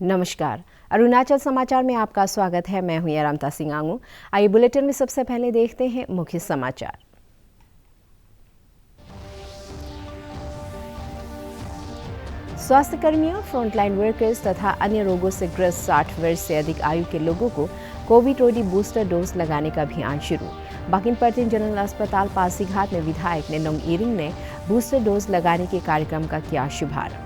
नमस्कार। अरुणाचल समाचार में आपका स्वागत है। मैं हूं यारामता सिंह आंगू। आइए बुलेटिन में सबसे पहले देखते हैं मुख्य समाचार। स्वास्थ्य कर्मियों, फ्रंटलाइन वर्कर्स तथा अन्य रोगों से ग्रस्त 60 वर्ष से अधिक आयु के लोगों को कोविड रोधी बूस्टर डोज लगाने का अभियान शुरू। बाकिन पर्टिन जनरल अस्पताल पासीघाट में विधायक नेनोंग इरिंग ने बूस्टर डोज लगाने के कार्यक्रम का किया शुभारंभ।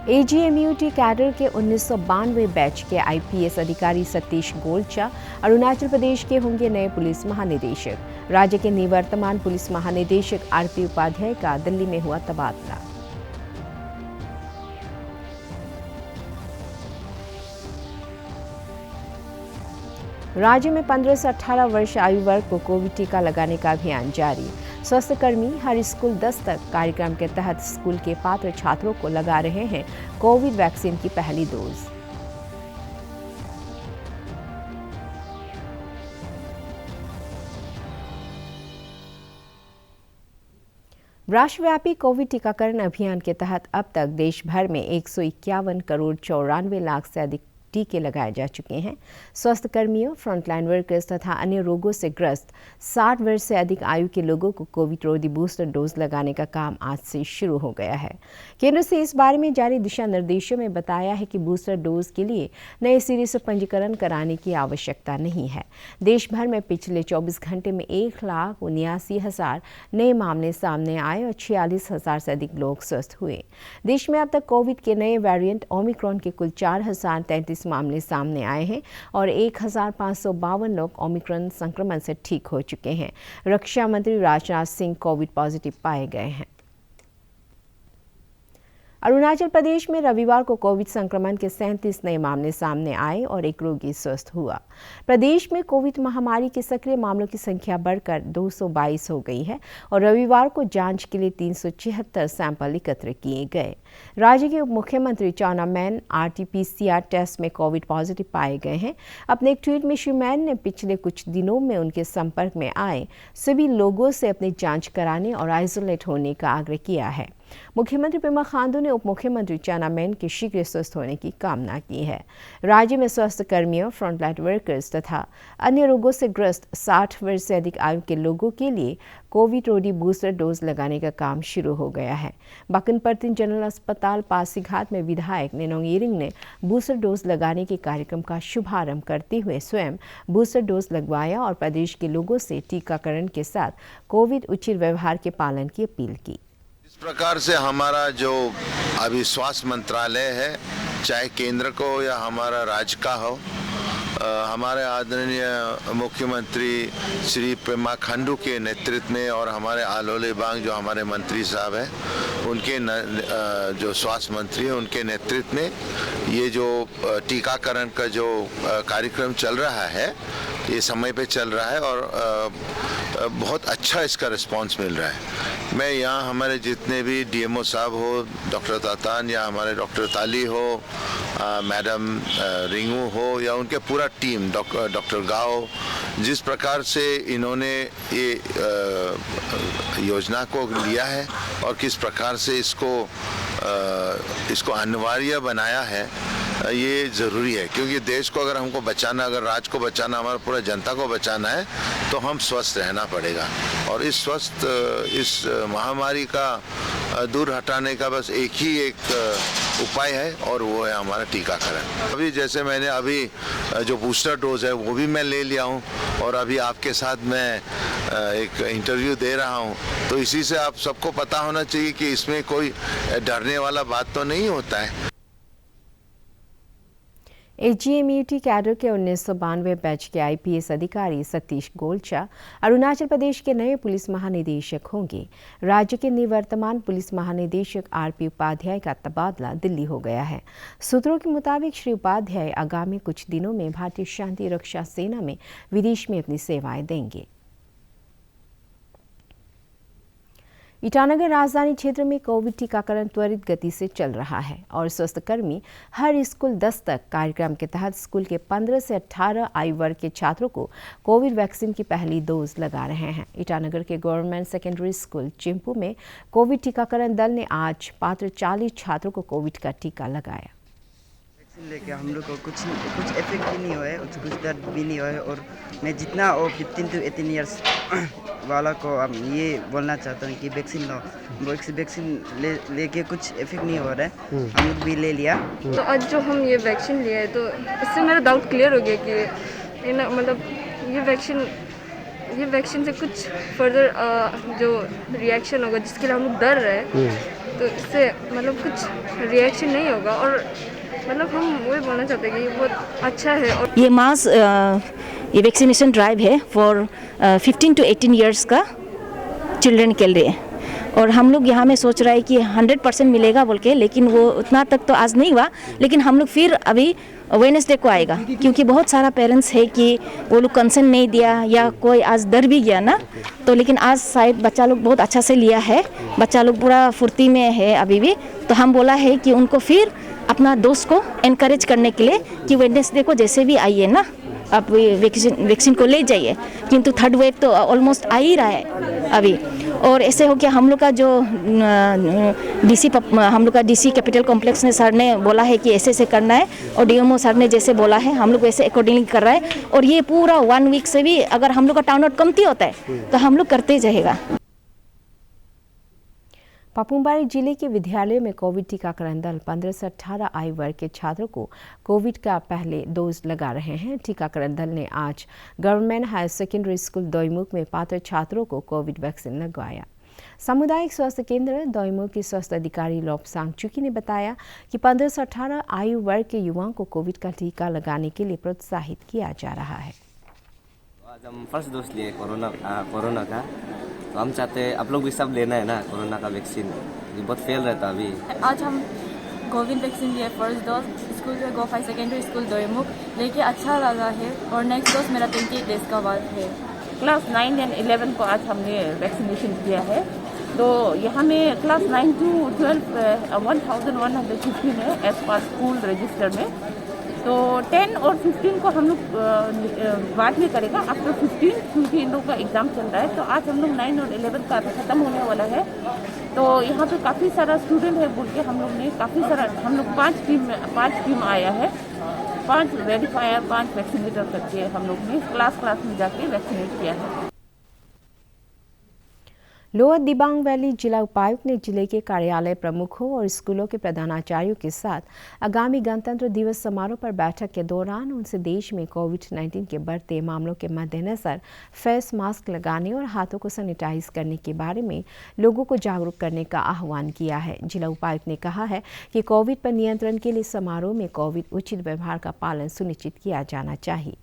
AGMUT कैडर के 1992 बैच के IPS अधिकारी सतीश गोलचा अरुणाचल प्रदेश के होंगे नए पुलिस महानिदेशक। राज्य के निवर्तमान पुलिस महानिदेशक RP उपाध्याय का दिल्ली में हुआ तबादला। राज्य में 15 से 18 वर्ष आयु वर्ग को कोविड टीका लगाने का अभियान जारी। स्वास्थ्य कर्मी हर स्कूल दस्तक कार्यक्रम के तहत स्कूल के पात्र छात्रों को लगा रहे हैं कोविड वैक्सीन की पहली डोज। राष्ट्रव्यापी कोविड टीकाकरण अभियान के तहत अब तक देश भर में 151 करोड़ 94 लाख से अधिक टीके लगाए जा चुके हैं। स्वास्थ्य कर्मियों, फ्रंटलाइन वर्कर्स तथा अन्य रोगों से ग्रस्त 60 वर्ष से अधिक आयु के लोगों को कोविड रोधी बूस्टर डोज लगाने का काम आज से शुरू हो गया है। केंद्र से इस बारे में जारी दिशा निर्देशों में बताया है कि बूस्टर डोज के लिए नए सिरे से पंजीकरण कराने की आवश्यकता नहीं है। देश भर में पिछले 24 घंटे में 1,79,000 नए मामले सामने आए और 46,000 से अधिक लोग स्वस्थ हुए। देश में अब तक कोविड के नए वेरिएंट ओमिक्रॉन के कुल 4,033 मामले सामने आए हैं और 1,552 लोग ओमिक्रॉन संक्रमण से ठीक हो चुके हैं। रक्षा मंत्री राजनाथ सिंह कोविड पॉजिटिव पाए गए हैं। अरुणाचल प्रदेश में रविवार को कोविड संक्रमण के 37 नए मामले सामने आए और एक रोगी स्वस्थ हुआ। प्रदेश में कोविड महामारी के सक्रिय मामलों की संख्या बढ़कर 222 हो गई है और रविवार को जांच के लिए 376 सैंपल एकत्र किए गए। राज्य के उप मुख्यमंत्री चाउना मैन RT-PCR टेस्ट में कोविड पॉजिटिव पाए गए हैं। अपने एक ट्वीट में श्री मैन ने पिछले कुछ दिनों में उनके संपर्क में आए सभी लोगों से अपनी जांच कराने और आइसोलेट होने का आग्रह किया है। मुख्यमंत्री पेमा खांडू ने उप मुख्यमंत्री चाउना मैन के शीघ्र स्वस्थ होने की कामना की है। राज्य में स्वास्थ्य कर्मियों, फ्रंटलाइन वर्कर्स तथा अन्य रोगों से ग्रस्त 60 वर्ष से अधिक आयु के लोगों के लिए कोविड रोधी बूस्टर डोज लगाने का काम शुरू हो गया है। बाकिन पर्टिन जनरल अस्पताल पासीघाट में विधायक नेनोंग इरिंग ने बूस्टर डोज लगाने के कार्यक्रम का शुभारंभ करते हुए स्वयं बूस्टर डोज लगवाया और प्रदेश के लोगों से टीकाकरण के साथ कोविड उचित व्यवहार के पालन की अपील की। इस प्रकार से हमारा जो अभी स्वास्थ्य मंत्रालय है, चाहे केंद्र को या हमारा राज्य का हो, हमारे आदरणीय मुख्यमंत्री श्री पेमा खांडू के नेतृत्व में और हमारे आलो लिबांग जो हमारे मंत्री साहब हैं, उनके जो स्वास्थ्य मंत्री हैं, उनके नेतृत्व में ये जो टीकाकरण का जो कार्यक्रम चल रहा है, ये समय पे चल रहा है और बहुत अच्छा इसका रिस्पांस मिल रहा है। मैं यहाँ हमारे जितने भी DMO साहब हो, डॉक्टर तातान या हमारे डॉक्टर ताली हो, मैडम रिंगू हो या उनके पूरा टीम, डॉक्टर गाओ, जिस प्रकार से इन्होंने ये योजना को लिया है और किस प्रकार से इसको अनिवार्य बनाया है, ये ज़रूरी है। क्योंकि देश को अगर हमको बचाना, अगर राज्य को बचाना, हमारा पूरा जनता को बचाना है तो हम स्वस्थ रहना पड़ेगा। और इस महामारी का दूर हटाने का बस एक उपाय है और वो है हमारा टीकाकरण। अभी जैसे मैंने अभी जो बूस्टर डोज है वो भी मैं ले लिया हूँ और अभी आपके साथ मैं एक इंटरव्यू दे रहा हूँ, तो इसी से आप सबको पता होना चाहिए कि इसमें कोई डरने वाला बात तो नहीं होता है। AGMUT कैडर के 1992 बैच के IPS अधिकारी सतीश गोलचा अरुणाचल प्रदेश के नए पुलिस महानिदेशक होंगे। राज्य के निवर्तमान पुलिस महानिदेशक RP उपाध्याय का तबादला दिल्ली हो गया है। सूत्रों के मुताबिक श्री उपाध्याय आगामी कुछ दिनों में भारतीय शांति रक्षा सेना में विदेश में अपनी सेवाएं देंगे। ईटानगर राजधानी क्षेत्र में कोविड टीकाकरण त्वरित गति से चल रहा है और स्वास्थ्यकर्मी हर स्कूल दस्तक कार्यक्रम के तहत स्कूल के 15 से 18 आयु वर्ग के छात्रों को कोविड वैक्सीन की पहली डोज लगा रहे हैं। ईटानगर के गवर्नमेंट सेकेंडरी स्कूल चिंपू में कोविड टीकाकरण दल ने आज पात्र 40 छात्रों को कोविड का टीका लगाया। वैक्सीन लेके हम लोग को कुछ इफेक्ट भी नहीं हुआ है, कुछ दर्द भी नहीं हुआ है। और मैं जितना 15 to 18 ईयर्स वाला को अब ये बोलना चाहता हूँ कि वैक्सीन लो, वैक्सीन लेके कुछ इफेक्ट नहीं हो रहा है। हम लोग भी ले लिया। तो आज जो हम ये वैक्सीन लिए तो इससे मेरा डाउट क्लियर हो गया कि मतलब ये वैक्सीन से कुछ फर्दर जो रिएक्शन होगा जिसके लिए हम लोग डर रहे हैं, तो इससे मतलब कुछ रिएक्शन नहीं होगा। और मतलब हम वही बोलना चाहते हैं कि ये बहुत अच्छा है। और ये मास ये वैक्सीनेशन ड्राइव है फॉर 15 to 18 ईयर्स का चिल्ड्रन के लिए। और हम लोग यहाँ में सोच रहा है कि 100% मिलेगा बोल के, लेकिन वो उतना तक तो आज नहीं हुआ। लेकिन हम लोग फिर अभी वेडनेसडे को आएगा, क्योंकि बहुत सारा पेरेंट्स है कि वो लोग कंसेंट नहीं दिया या कोई आज डर भी गया ना, तो लेकिन आज शायद बच्चा लोग बहुत अच्छा से लिया है, बच्चा लोग पूरा फुर्ती में है अभी भी। तो हम बोला है कि उनको फिर अपना दोस्त को एनकरेज करने के लिए कि वेडनेसडे को जैसे भी आइए ना, आप वैक्सीन को ले जाइए, किंतु थर्ड वेव तो ऑलमोस्ट आ ही रहा है अभी। और ऐसे हो गया हम लोग का जो हम लोग का डीसी कैपिटल कॉम्प्लेक्स ने सर ने बोला है कि ऐसे करना है, और डीएमओ सर ने जैसे बोला है हम लोग वैसे अकॉर्डिंगली कर रहा है। और ये पूरा 1 वीक से भी अगर हम लोग का टाउन आउट कमती होता है तो हम लोग करते रहेगा। पापुमपारे जिले के विद्यालयों में कोविड टीकाकरण दल 15 से 18 आयु वर्ग के छात्रों को कोविड का पहले डोज लगा रहे हैं। टीकाकरण दल ने आज government higher secondary school Doimukh में पात्र छात्रों को कोविड वैक्सीन लगवाया। सामुदायिक स्वास्थ्य केंद्र दोईमुख के स्वास्थ्य अधिकारी लोपसांग चुकी ने बताया कि 15 से 18 आयु वर्ग के युवाओं को कोविड का टीका लगाने के लिए प्रोत्साहित किया जा रहा है। आज हम फर्स्ट डोज लिए कोरोना का, तो हम चाहते हैं आप लोग भी सब लेना है ना कोरोना का वैक्सीन, ये बहुत फेल रहता अभी। आज हम कोविड वैक्सीन लिए फर्स्ट डोज स्कूल से गोफाई सेकेंडरी स्कूल दोईमुख लेके अच्छा लगा है। और नेक्स्ट डोज मेरा 28 डेज का बाद है। क्लास 9 और 11 को आज हमने वैक्सीनेशन किया है। तो यहाँ में क्लास 9 to 12 1115 है एज पर स्कूल रजिस्टर में। तो 10 और 15 को हम लोग बाद में करेगा, आफ्टर 15 क्योंकि इन लोगों का एग्ज़ाम चल रहा है। तो आज हम लोग 9 और 11 का ख़त्म होने वाला है। तो यहाँ पे काफ़ी सारा स्टूडेंट है बोल के हम लोग ने काफ़ी सारा हम लोग 5 टीम आया है, 5 वेरीफायर 5 वैक्सीनेटर करके हम लोग ने क्लास में जाके वैक्सीनेट किया है। लोअर दिबांग वैली जिला उपायुक्त ने जिले के कार्यालय प्रमुखों और स्कूलों के प्रधानाचार्यों के साथ आगामी गणतंत्र दिवस समारोह पर बैठक के दौरान उनसे देश में कोविड-19 के बढ़ते मामलों के मद्देनजर फेस मास्क लगाने और हाथों को सैनिटाइज करने के बारे में लोगों को जागरूक करने का आह्वान किया है। जिला उपायुक्त ने कहा है कि कोविड पर नियंत्रण के लिए समारोह में कोविड उचित व्यवहार का पालन सुनिश्चित किया जाना चाहिए।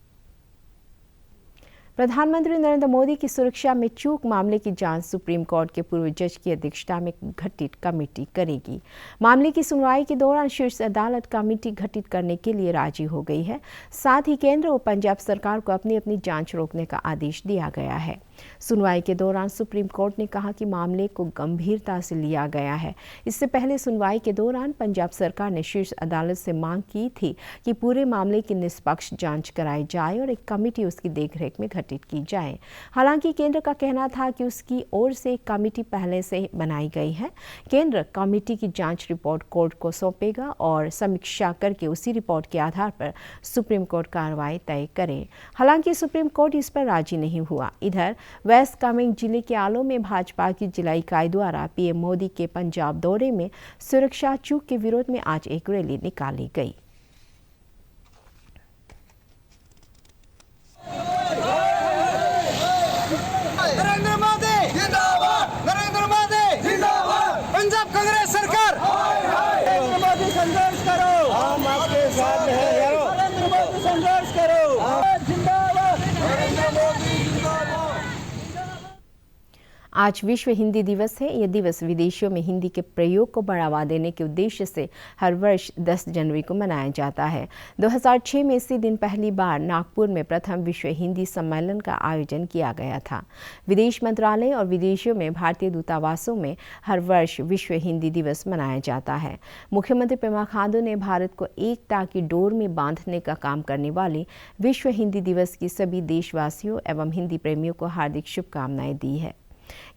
प्रधानमंत्री नरेंद्र मोदी की सुरक्षा में चूक मामले की जांच सुप्रीम कोर्ट के पूर्व जज की अध्यक्षता में गठित कमेटी करेगी। मामले की सुनवाई के दौरान शीर्ष अदालत कमेटी गठित करने के लिए राजी हो गई है। साथ ही केंद्र और पंजाब सरकार को अपनी जांच रोकने का आदेश दिया गया है। सुनवाई के दौरान सुप्रीम कोर्ट ने कहा कि मामले को गंभीरता से लिया गया है। इससे पहले सुनवाई के दौरान पंजाब सरकार ने शीर्ष अदालत से मांग की थी कि पूरे मामले की निष्पक्ष जांच कराई जाए और एक कमेटी उसकी देखरेख में गठित की जाए। हालांकि केंद्र का कहना था कि उसकी ओर से एक कमेटी पहले से बनाई गई है। केंद्र कमेटी की जांच रिपोर्ट कोर्ट को सौंपेगा और समीक्षा करके उसी रिपोर्ट के आधार पर सुप्रीम कोर्ट कार्रवाई तय करे। हालांकि सुप्रीम कोर्ट इस पर राजी नहीं हुआ। इधर वेस्ट कामेंग जिले के आलो में भाजपा की जिला इकाई द्वारा पीएम मोदी के पंजाब दौरे में सुरक्षा चूक के विरोध में आज एक रैली निकाली गई। नरेंद्र मोदी जिंदाबाद, नरेंद्र मोदी जिंदाबाद, पंजाब कांग्रेस सरकार नरेंद्र मोदी संघर्ष करो, हम आपके साथ हैं यारो, नरेंद्र मोदी संघर्ष करो, जिंदाबाद, नरेंद्र मोदी जिंदाबाद। आज विश्व हिंदी दिवस है। यह दिवस विदेशों में हिंदी के प्रयोग को बढ़ावा देने के उद्देश्य से हर वर्ष 10 जनवरी को मनाया जाता है। 2006 में इसी दिन पहली बार नागपुर में प्रथम विश्व हिंदी सम्मेलन का आयोजन किया गया था। विदेश मंत्रालय और विदेशों में भारतीय दूतावासों में हर वर्ष विश्व हिंदी दिवस मनाया जाता है। मुख्यमंत्री पेमा खांडू ने भारत को एकता की डोर में बांधने का काम करने वाले विश्व हिंदी दिवस की सभी देशवासियों एवं हिंदी प्रेमियों को हार्दिक शुभकामनाएं दी है।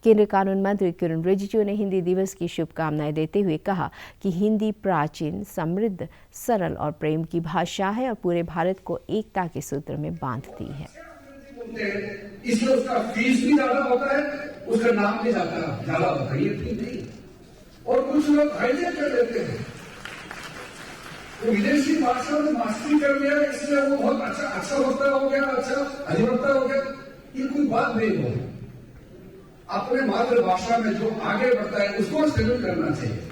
केंद्रीय कानून मंत्री किरण रिजिजू ने हिंदी दिवस की शुभकामनाएं देते हुए कहा कि हिंदी प्राचीन, समृद्ध, सरल और प्रेम की भाषा है और पूरे भारत को एकता के सूत्र में बांधती है। इसलिए उसका फीस भी ज्यादा होता है, उसका नाम भी ज्यादा होता है। ये ठीक नहीं। और कुछ लोग हाईजेक कर लेते हैं, तो विदेशी भाषा में मास्टरी कर लिया इसलिए वो बहुत अच्छा वक्ता हो गया, अच्छा अधिवक्ता हो गया। ये कोई बात नहीं हो। अपने मातृभाषा में जो आगे बढ़ता है उसको सैल्यूट करना चाहिए।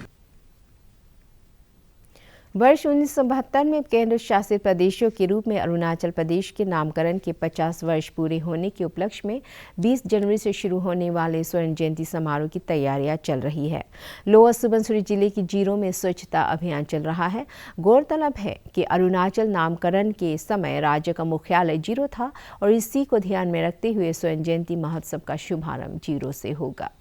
वर्ष 1972 में केंद्र शासित प्रदेशों के रूप में अरुणाचल प्रदेश के नामकरण के 50 वर्ष पूरे होने के उपलक्ष्य में 20 जनवरी से शुरू होने वाले स्वर्ण जयंती समारोह की तैयारियां चल रही है। लोअर सुबनसिरी जिले की जीरो में स्वच्छता अभियान चल रहा है। गौरतलब है कि अरुणाचल नामकरण के समय राज्य का मुख्यालय जीरो था और इसी को ध्यान में रखते हुए स्वर्ण जयंती महोत्सव का शुभारंभ जीरो से होगा।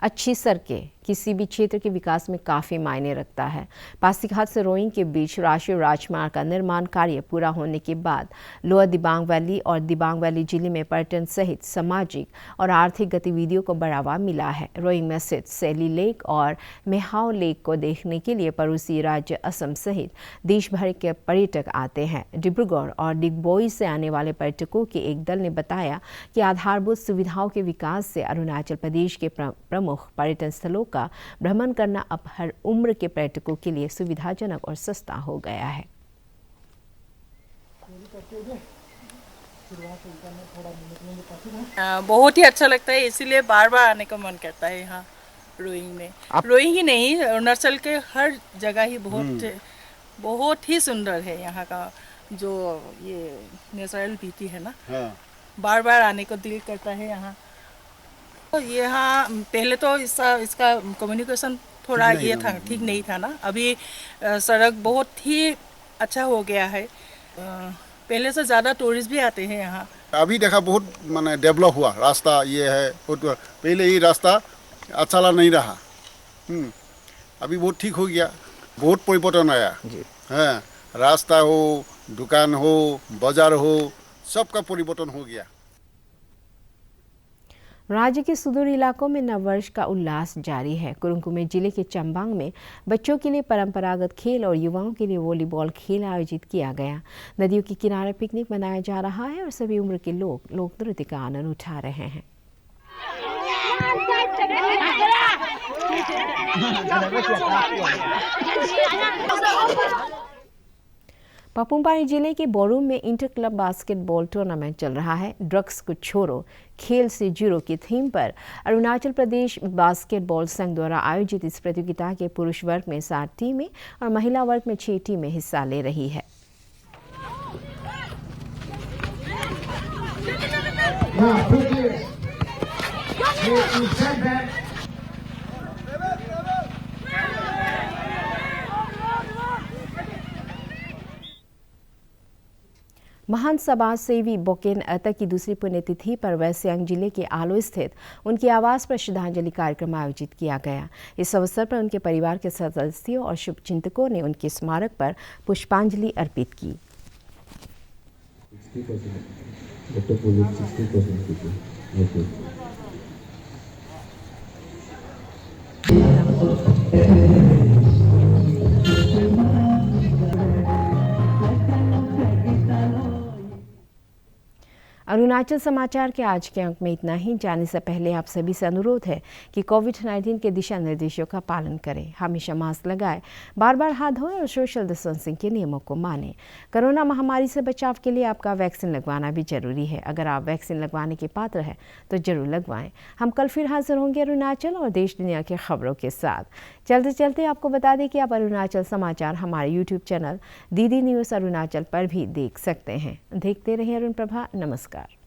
अच्छी सड़कें किसी भी क्षेत्र के विकास में काफ़ी मायने रखता है। पासीघाट से रोइंग के बीच राष्ट्रीय राजमार्ग का निर्माण कार्य पूरा होने के बाद लोअर दिबांग वैली और दिबांग वैली जिले में पर्यटन सहित सामाजिक और आर्थिक गतिविधियों को बढ़ावा मिला है। रोइंग में स्थित सैली लेक और मेहाओ लेक को देखने के लिए पड़ोसी राज्य असम सहित देश भर के पर्यटक आते हैं। डिब्रूगढ़ और डिगबोई से आने वाले पर्यटकों के एक दल ने बताया कि आधारभूत सुविधाओं के विकास से अरुणाचल प्रदेश के प्रमुख पर्यटन स्थलों का भ्रमण करना अब हर उम्र के पर्यटकों के लिए सुविधाजनक और सस्ता हो गया है। बहुत ही अच्छा लगता है, इसीलिए बार बार आने का मन करता है यहाँ रोइंग में। रोइंग ही नहीं, अरुणाचल के हर जगह ही बहुत ही सुंदर है। यहाँ का जो ये नेचुरल ब्यूटी है ना, बार बार आने को दिल करता है यहाँ। यहाँ पहले तो इसका कम्युनिकेशन थोड़ा ये था, ठीक नहीं था ना। अभी सड़क बहुत ही अच्छा हो गया है। पहले से ज़्यादा टूरिस्ट भी आते हैं यहाँ। अभी देखा बहुत माने डेवलप हुआ रास्ता ये है। पहले ये रास्ता अच्छा नहीं रहा, अभी बहुत ठीक हो गया, बहुत परिवर्तन आया है। रास्ता हो, दुकान हो, बाजार हो, सबका परिवर्तन हो गया। राज्य के सुदूर इलाकों में नववर्ष का उल्लास जारी है। कुरुंकुमे जिले के चंबांग में बच्चों के लिए परंपरागत खेल और युवाओं के लिए वॉलीबॉल खेल आयोजित किया गया। नदियों के किनारे पिकनिक मनाया जा रहा है और सभी उम्र के लोग लोक नृत्य का आनंद उठा रहे हैं। पापुमपानी जिले के बोरूम में इंटर क्लब बास्केटबॉल टूर्नामेंट चल रहा है। ड्रग्स को छोड़ो, खेल से जुड़ो की थीम पर अरुणाचल प्रदेश बास्केटबॉल संघ द्वारा आयोजित इस प्रतियोगिता के पुरुष वर्ग में 7 टीमें और महिला वर्ग में 6 टीमें हिस्सा ले रही है। महान समाज सेवी बोकेन अता की दूसरी पुण्यतिथि पर वेस्ट सियांग जिले के आलो स्थित उनके आवास पर श्रद्धांजलि कार्यक्रम आयोजित किया गया। इस अवसर पर उनके परिवार के सदस्यों और शुभचिंतकों ने उनके स्मारक पर पुष्पांजलि अर्पित की। अरुणाचल समाचार के आज के अंक में इतना ही। जाने से पहले आप सभी से अनुरोध है कि कोविड-19 के दिशा निर्देशों का पालन करें, हमेशा मास्क लगाएं, बार बार हाथ धोएं और सोशल डिस्टेंसिंग के नियमों को मानें। कोरोना महामारी से बचाव के लिए आपका वैक्सीन लगवाना भी जरूरी है। अगर आप वैक्सीन लगवाने के पात्र हैं तो जरूर लगवाएं। हम कल फिर हाजिर होंगे अरुणाचल और देश दुनिया की खबरों के साथ। चलते चलते आपको बता दें कि आप अरुणाचल समाचार हमारे YouTube channel DD news Arunachal पर भी देख सकते हैं। देखते रहिए अरुण प्रभा। नमस्कार।